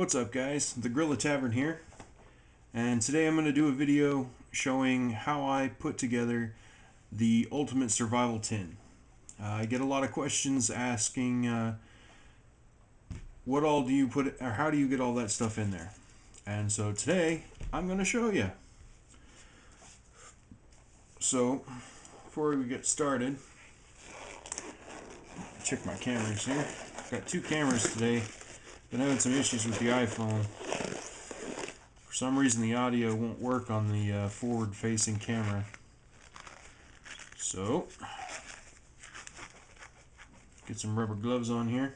What's up guys, the Gorilla Tavern here, and today I'm going to do a video showing how I put together the Ultimate Survival Tin. I get a lot of questions asking what all do you put, or how do you get all that stuff in there, and so today I'm going to show you. So before we get started, check my cameras here. I've got two cameras today. Been having some issues with the iPhone. For some reason the audio won't work on the forward-facing camera. So, get some rubber gloves on here.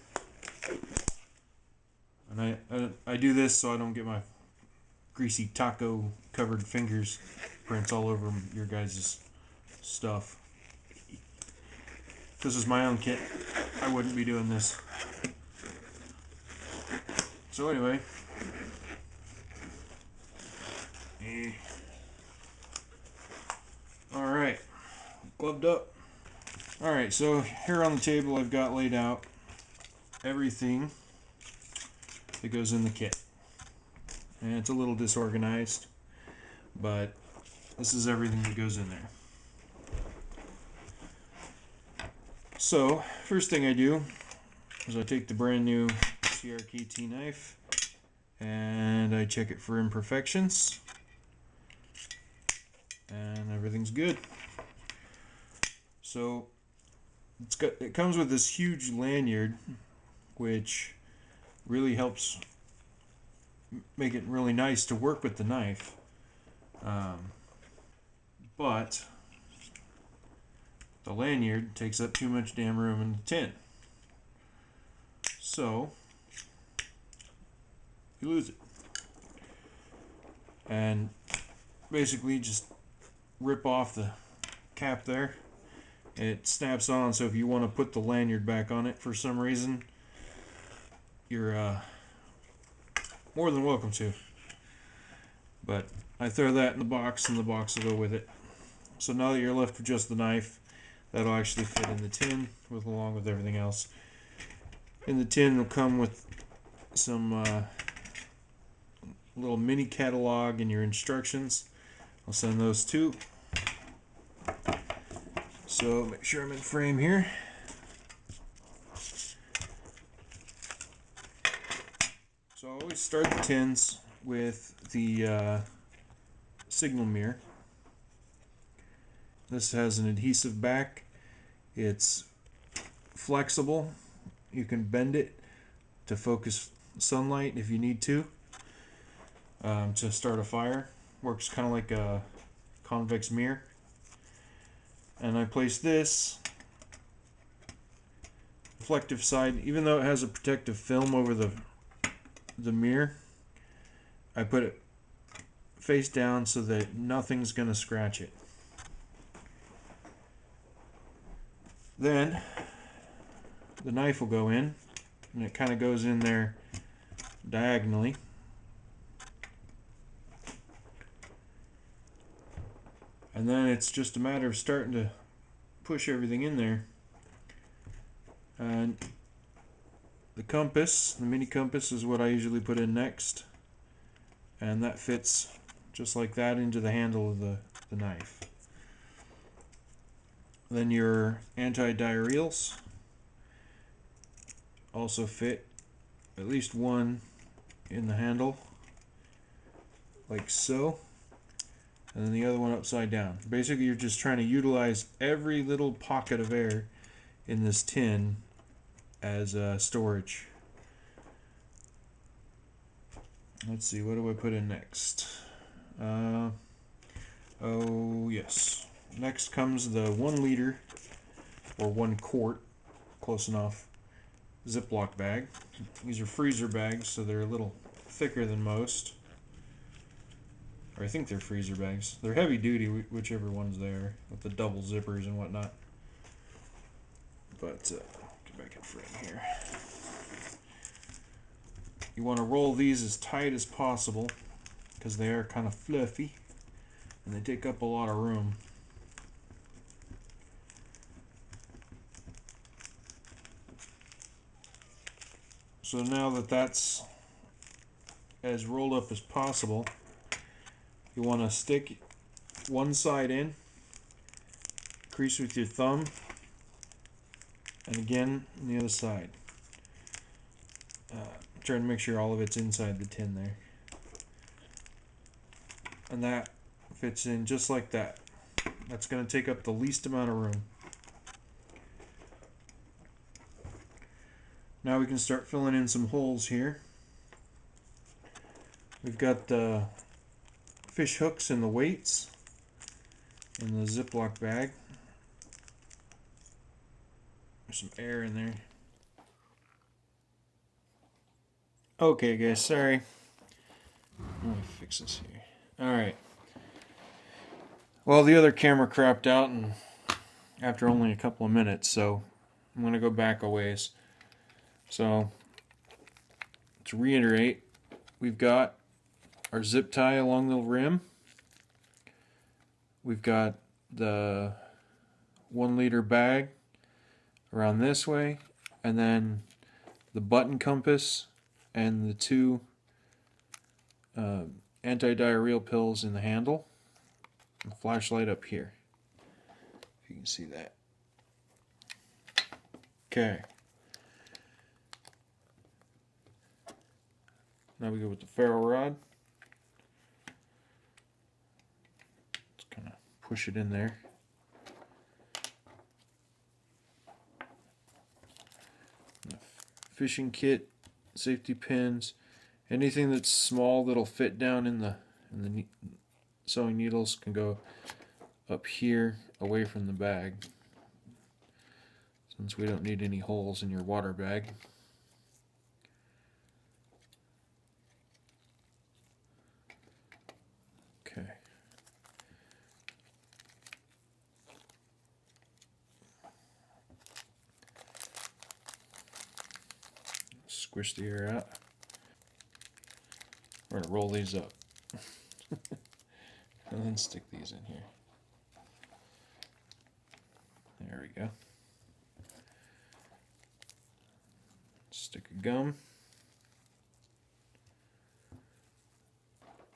And I do this so I don't get my greasy taco covered fingers prints all over your guys' stuff. If this is my own kit, I wouldn't be doing this. So anyway, alright, gloved up. Alright, so here on the table I've got laid out everything that goes in the kit. And it's a little disorganized, but this is everything that goes in there. So, first thing I do is I take the brand new CRKT knife and I check it for imperfections, and everything's good. So it comes with this huge lanyard which really helps make it really nice to work with the knife, but the lanyard takes up too much damn room in the tin, so you lose it. And basically just rip off the cap there. It snaps on, so if you want to put the lanyard back on it for some reason, you're more than welcome to. But I throw that in the box, and the box will go with it. So now that you're left with just the knife, that'll actually fit in the tin along with everything else. In the tin will come with some little mini catalog and your instructions. I'll send those too. So make sure I'm in frame here. So I always start the tins with the signal mirror. This has an adhesive back. It's flexible. You can bend it to focus sunlight if you need to start a fire. Works kind of like a convex mirror. And I place this reflective side, even though it has a protective film over the mirror, I put it face down so that nothing's going to scratch it. Then the knife will go in, and it kind of goes in there diagonally. And then it's just a matter of starting to push everything in there. And the compass, the mini compass, is what I usually put in next. And that fits just like that into the handle of the knife. Then your anti-diarrheals also fit, at least one in the handle, like so. And then the other one upside down. Basically, you're just trying to utilize every little pocket of air in this tin as storage. Let's see, what do I put in next? Oh yes. Next comes the 1 liter or 1 quart, close enough, Ziploc bag. These are freezer bags, so they're a little thicker than most. Or I think they're freezer bags. They're heavy duty, whichever one's there, with the double zippers and whatnot. But get back in frame here. You want to roll these as tight as possible because they are kind of fluffy and they take up a lot of room. So now that that's as rolled up as possible. You want to stick one side in, crease with your thumb, and again on the other side. Trying to make sure all of it's inside the tin there. And that fits in just like that. That's going to take up the least amount of room. Now we can start filling in some holes here. We've got the fish hooks and the weights in the Ziploc bag. There's some air in there. Okay guys, sorry. Let me fix this here. Alright. Well, the other camera crapped out and after only a couple of minutes, so I'm going to go back a ways. So, to reiterate, we've got our zip tie along the rim. We've got the 1 liter bag around this way, and then the button compass and the 2 anti-diarrheal pills in the handle. And the flashlight up here, if you can see that. Okay. Now we go with the ferro rod. Just kind of push it in there. Fishing kit, safety pins, anything that's small that'll fit down in the sewing needles can go up here away from the bag, since we don't need any holes in your water bag. Okay. Squish the air out. We're going to roll these up. And then stick these in here. There we go. Stick a gum.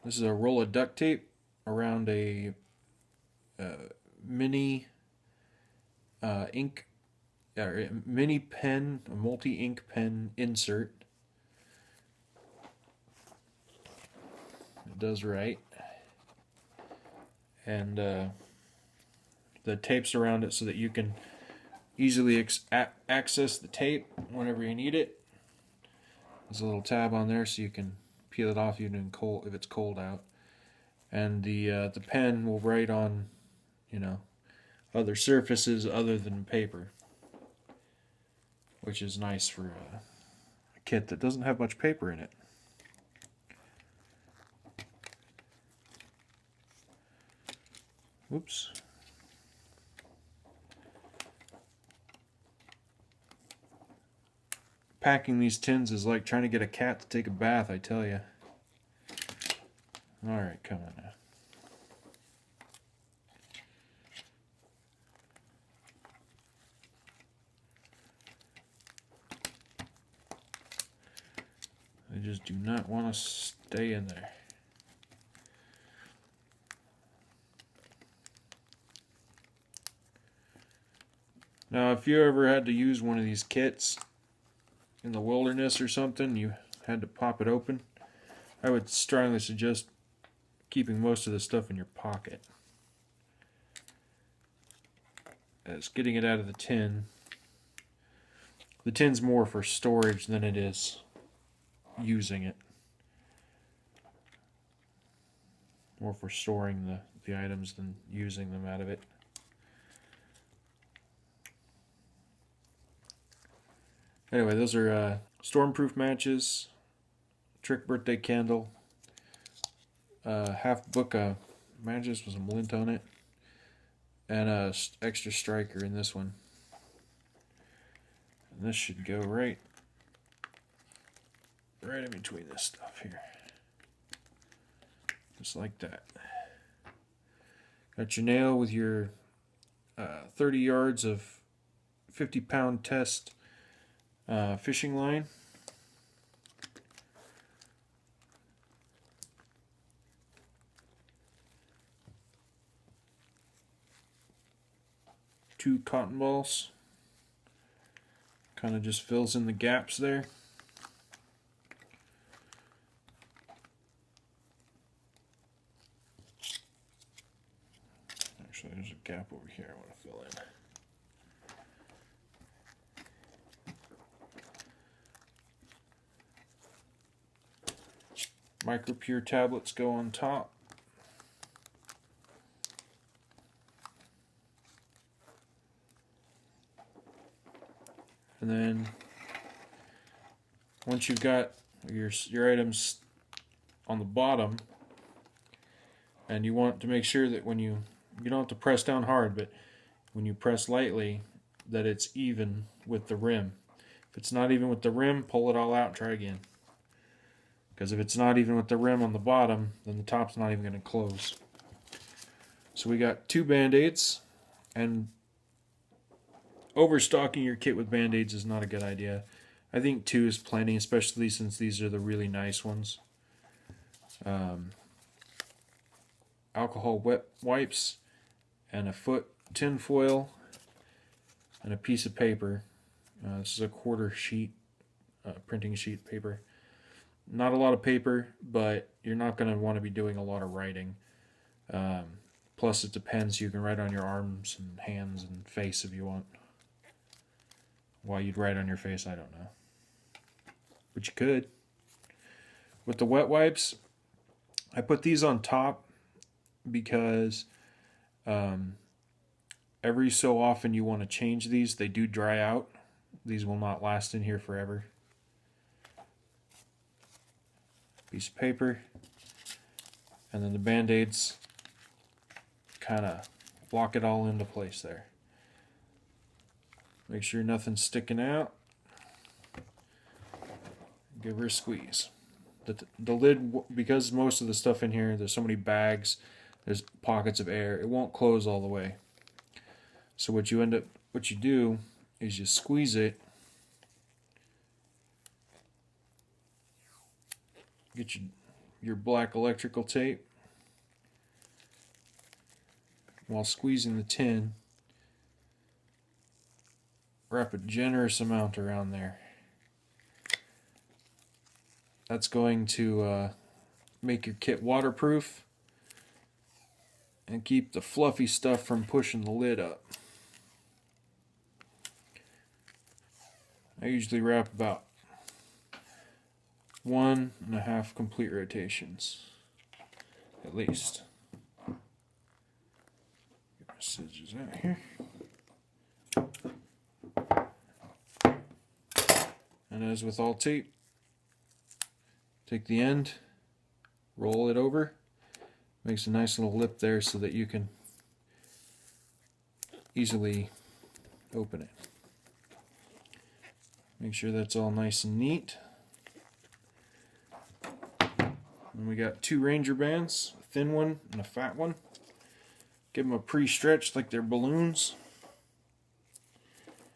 This is a roll of duct tape around a mini ink, mini pen, a multi-ink pen insert. It does right. And the tape's around it so that you can easily access the tape whenever you need it. There's a little tab on there so you can peel it off even if it's cold out. And the pen will write on, other surfaces other than paper, which is nice for a kit that doesn't have much paper in it. Oops. Packing these tins is like trying to get a cat to take a bath, I tell you. Alright, come on now. They just do not want to stay in there. Now, if you ever had to use one of these kits in the wilderness or something, you had to pop it open, I would strongly suggest keeping most of the stuff in your pocket, as getting it out of the tin. The tin's more for storage than it is using it. More for storing the items than using them out of it. Anyway, those are stormproof matches, trick birthday candle, half book of matches with some lint on it, and a extra striker in this one. And this should go right in between this stuff here, just like that. Got your nail with your 30 yards of 50-pound test fishing line. 2 cotton balls. Kind of just fills in the gaps there. Actually, there's a gap over here I want to fill in. Micro-pure tablets go on top. And then once you've got your items on the bottom, and you want to make sure that when you don't have to press down hard, but when you press lightly, that it's even with the rim. If it's not even with the rim, pull it all out and try again. Because if it's not even with the rim on the bottom, then the top's not even going to close. So we got 2 Band-Aids, and overstocking your kit with Band-Aids is not a good idea. I think 2 is plenty, especially since these are the really nice ones. Alcohol wet wipes, and a foot tin foil, and a piece of paper. This is a 1/4 sheet, printing sheet paper. Not a lot of paper, but you're not going to want to be doing a lot of writing. Plus, it depends. You can write on your arms and hands and face if you want. Why you'd write on your face, I don't know. But you could. With the wet wipes, I put these on top because every so often you want to change these. They do dry out. These will not last in here forever. Piece of paper, and then the Band-Aids kind of lock it all into place there. Make sure nothing's sticking out. Give her a squeeze. The lid, because most of the stuff in here, there's so many bags, there's pockets of air, it won't close all the way. So what you do is you squeeze it. Get your black electrical tape. While squeezing the tin, wrap a generous amount around there. That's going to make your kit waterproof and keep the fluffy stuff from pushing the lid up. I usually wrap about 1.5 complete rotations, at least. Get my scissors out here. And as with all tape, take the end, roll it over, makes a nice little lip there so that you can easily open it. Make sure that's all nice and neat. And we got 2 Ranger bands, a thin one and a fat one. Give them a pre-stretch like they're balloons.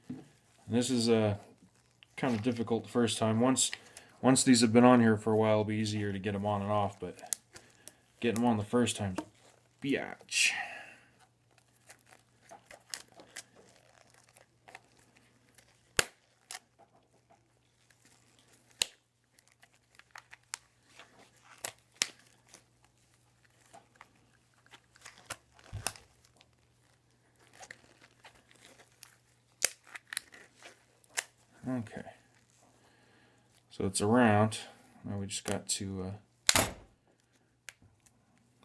And this is kind of difficult the first time. Once these have been on here for a while, it'll be easier to get them on and off, but getting them on the first time, biatch. Okay, so it's around. Now we just got to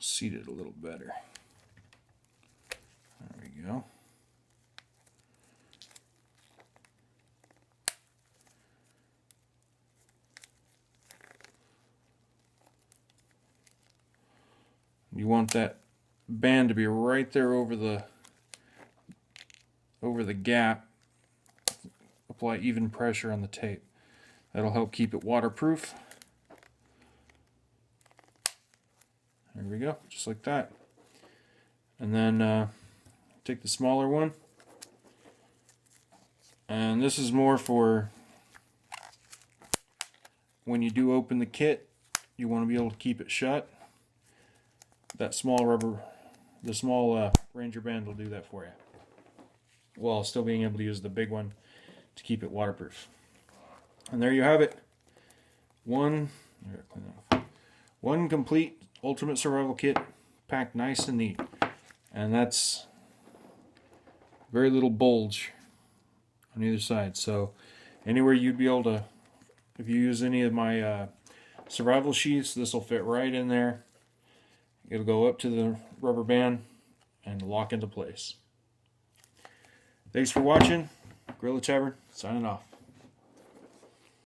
seat it a little better. There we go. You want that band to be right there over the gap. Apply even pressure on the tape. That'll help keep it waterproof. There we go, just like that. And then take the smaller one. And this is more for when you do open the kit, you want to be able to keep it shut. That small Ranger band will do that for you. while still being able to use the big one to keep it waterproof. And there you have it. One complete ultimate survival kit, packed nice and neat. And that's very little bulge on either side. So anywhere you'd be able to, if you use any of my survival sheaths, this will fit right in there. It'll go up to the rubber band and lock into place. Thanks for watching. Gorilla Tavern, signing off.